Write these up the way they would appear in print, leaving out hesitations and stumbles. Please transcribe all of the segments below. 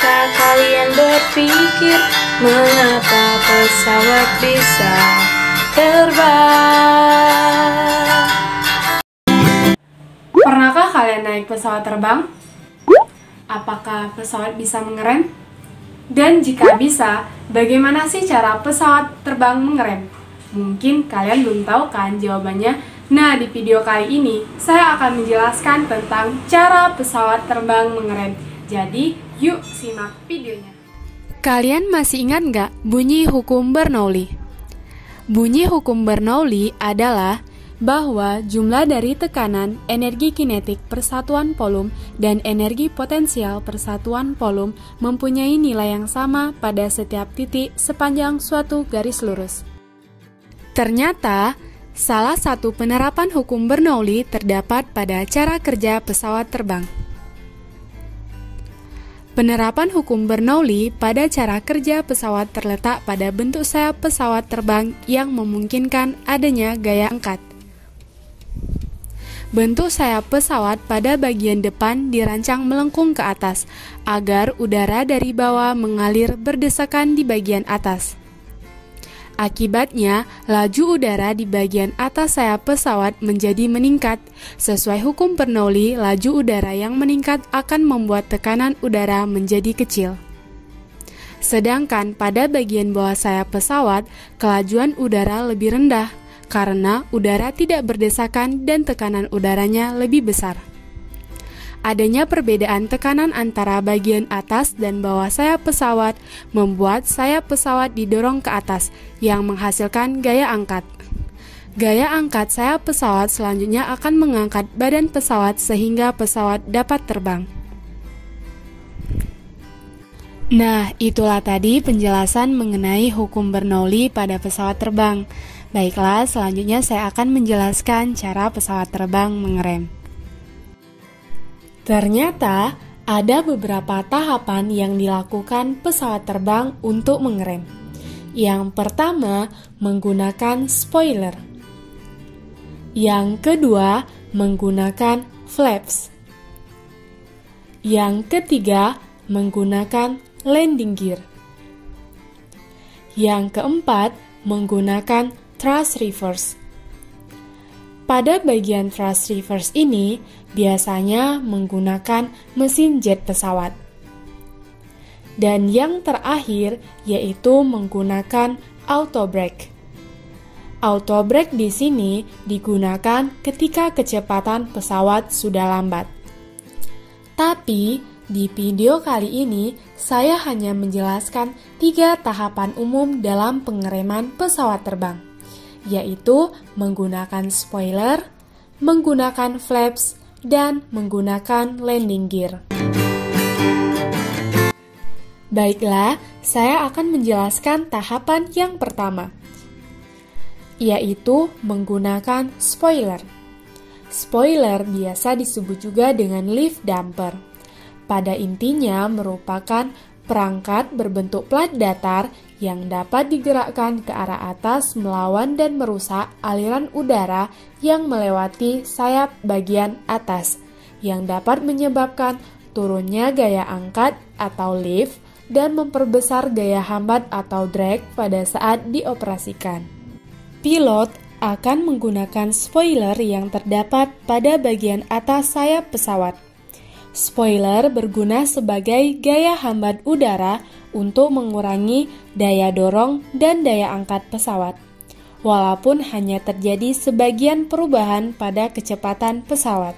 Pernahkah kalian berpikir mengapa pesawat bisa terbang? Pernahkah kalian naik pesawat terbang? Apakah pesawat bisa mengerem? Dan jika bisa, bagaimana sih cara pesawat terbang mengerem? Mungkin kalian belum tahu kan jawabannya? Nah, di video kali ini, saya akan menjelaskan tentang cara pesawat terbang mengerem. Jadi, yuk simak videonya. Kalian masih ingat nggak bunyi hukum Bernoulli? Bunyi hukum Bernoulli adalah bahwa jumlah dari tekanan energi kinetik per satuan volume dan energi potensial per satuan volume mempunyai nilai yang sama pada setiap titik sepanjang suatu garis lurus. Ternyata, salah satu penerapan hukum Bernoulli terdapat pada cara kerja pesawat terbang. Penerapan hukum Bernoulli pada cara kerja pesawat terletak pada bentuk sayap pesawat terbang yang memungkinkan adanya gaya angkat. Bentuk sayap pesawat pada bagian depan dirancang melengkung ke atas, agar udara dari bawah mengalir berdesakan di bagian atas. Akibatnya, laju udara di bagian atas sayap pesawat menjadi meningkat. Sesuai hukum Bernoulli, laju udara yang meningkat akan membuat tekanan udara menjadi kecil. Sedangkan pada bagian bawah sayap pesawat, kelajuan udara lebih rendah, karena udara tidak berdesakan dan tekanan udaranya lebih besar. Adanya perbedaan tekanan antara bagian atas dan bawah sayap pesawat membuat sayap pesawat didorong ke atas, yang menghasilkan gaya angkat. Gaya angkat sayap pesawat selanjutnya akan mengangkat badan pesawat sehingga pesawat dapat terbang. Nah, itulah tadi penjelasan mengenai hukum Bernoulli pada pesawat terbang. Baiklah, selanjutnya saya akan menjelaskan cara pesawat terbang mengerem. Ternyata, ada beberapa tahapan yang dilakukan pesawat terbang untuk mengerem. Yang pertama, menggunakan spoiler. Yang kedua, menggunakan flaps. Yang ketiga, menggunakan landing gear. Yang keempat, menggunakan thrust reverse. Pada bagian thrust reverse ini, biasanya menggunakan mesin jet pesawat. Dan yang terakhir, yaitu menggunakan auto brake. Auto brake di sini digunakan ketika kecepatan pesawat sudah lambat. Tapi, di video kali ini, saya hanya menjelaskan 3 tahapan umum dalam pengereman pesawat terbang, yaitu menggunakan spoiler, menggunakan flaps, dan menggunakan landing gear. Baiklah, saya akan menjelaskan tahapan yang pertama, yaitu menggunakan spoiler. Spoiler biasa disebut juga dengan lift damper. Pada intinya merupakan perangkat berbentuk plat datar yang dapat digerakkan ke arah atas melawan dan merusak aliran udara yang melewati sayap bagian atas, yang dapat menyebabkan turunnya gaya angkat atau lift dan memperbesar gaya hambat atau drag pada saat dioperasikan. Pilot akan menggunakan spoiler yang terdapat pada bagian atas sayap pesawat. Spoiler berguna sebagai gaya hambat udara untuk mengurangi daya dorong dan daya angkat pesawat, walaupun hanya terjadi sebagian perubahan pada kecepatan pesawat.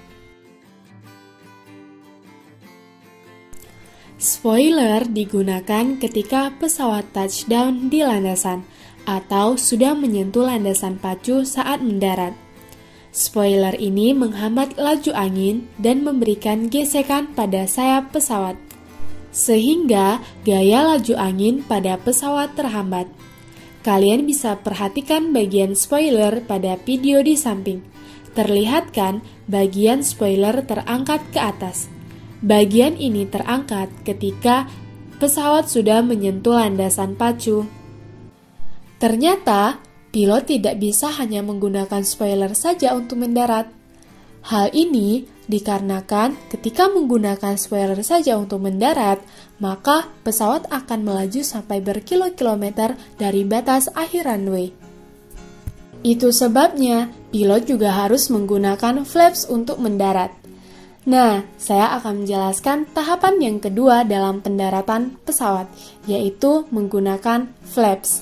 Spoiler digunakan ketika pesawat touchdown di landasan atau sudah menyentuh landasan pacu saat mendarat. Spoiler ini menghambat laju angin dan memberikan gesekan pada sayap pesawat, sehingga gaya laju angin pada pesawat terhambat. Kalian bisa perhatikan bagian spoiler pada video di samping. Terlihat kan bagian spoiler terangkat ke atas. Bagian ini terangkat ketika pesawat sudah menyentuh landasan pacu. Ternyata, pilot tidak bisa hanya menggunakan spoiler saja untuk mendarat. Hal ini Dikarenakan ketika menggunakan spoiler saja untuk mendarat, maka pesawat akan melaju sampai berkilo-kilometer dari batas akhir runway. Itu sebabnya pilot juga harus menggunakan flaps untuk mendarat. Nah, saya akan menjelaskan tahapan yang kedua dalam pendaratan pesawat, yaitu menggunakan flaps.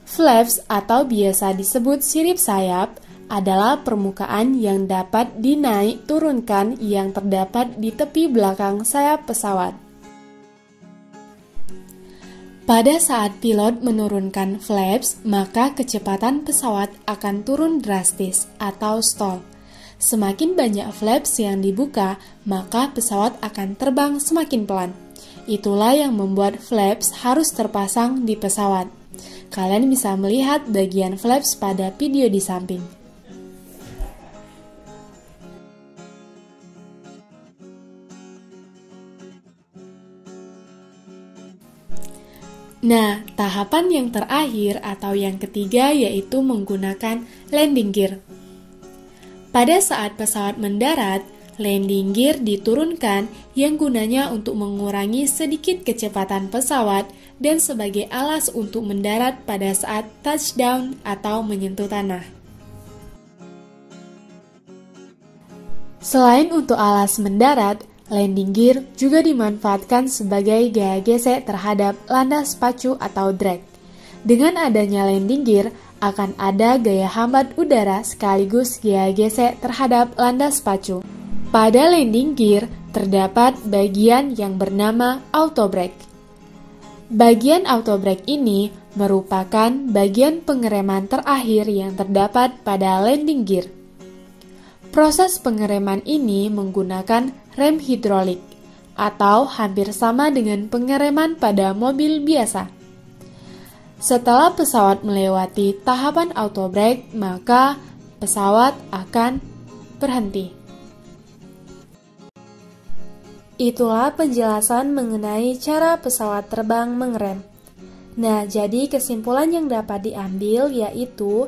Flaps atau biasa disebut sirip sayap adalah permukaan yang dapat dinaik turunkan yang terdapat di tepi belakang sayap pesawat. Pada saat pilot menurunkan flaps, maka kecepatan pesawat akan turun drastis atau stall. Semakin banyak flaps yang dibuka, maka pesawat akan terbang semakin pelan. Itulah yang membuat flaps harus terpasang di pesawat. Kalian bisa melihat bagian flaps pada video di samping. Nah, tahapan yang terakhir atau yang ketiga yaitu menggunakan landing gear. Pada saat pesawat mendarat, landing gear diturunkan yang gunanya untuk mengurangi sedikit kecepatan pesawat dan sebagai alas untuk mendarat pada saat touchdown atau menyentuh tanah. Selain untuk alas mendarat, landing gear juga dimanfaatkan sebagai gaya gesek terhadap landas pacu atau drag. Dengan adanya landing gear, akan ada gaya hambat udara sekaligus gaya gesek terhadap landas pacu. Pada landing gear, terdapat bagian yang bernama auto brake. Bagian auto brake ini merupakan bagian pengereman terakhir yang terdapat pada landing gear. Proses pengereman ini menggunakan rem hidrolik, atau hampir sama dengan pengereman pada mobil biasa. Setelah pesawat melewati tahapan auto brake, maka pesawat akan berhenti. Itulah penjelasan mengenai cara pesawat terbang mengerem. Nah, jadi kesimpulan yang dapat diambil yaitu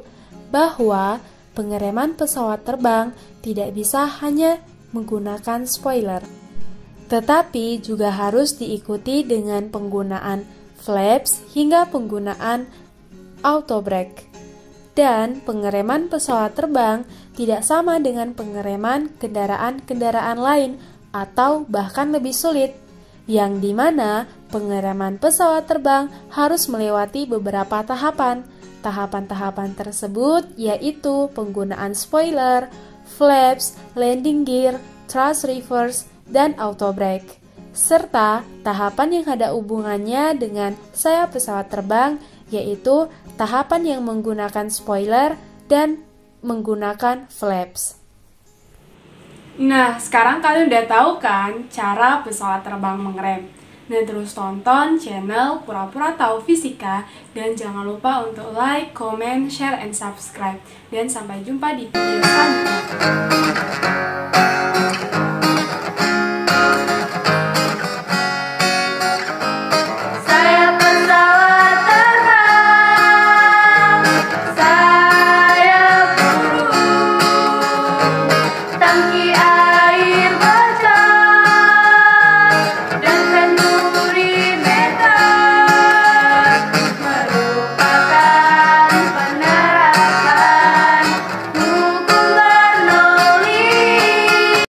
bahwa pengereman pesawat terbang tidak bisa hanya menggunakan spoiler, tetapi juga harus diikuti dengan penggunaan flaps hingga penggunaan auto brake. Dan pengereman pesawat terbang tidak sama dengan pengereman kendaraan-kendaraan lain atau bahkan lebih sulit, yang dimana pengereman pesawat terbang harus melewati beberapa tahapan. Tahapan-tahapan tersebut yaitu penggunaan spoiler, flaps, landing gear, thrust reverse, dan auto brake, serta tahapan yang ada hubungannya dengan sayap pesawat terbang, yaitu tahapan yang menggunakan spoiler dan menggunakan flaps. Nah, sekarang kalian udah tahu kan cara pesawat terbang mengerem. Nah, terus tonton channel Pura-Pura Tahu Fisika dan jangan lupa untuk like, comment, share, and subscribe. Dan sampai jumpa di video selanjutnya.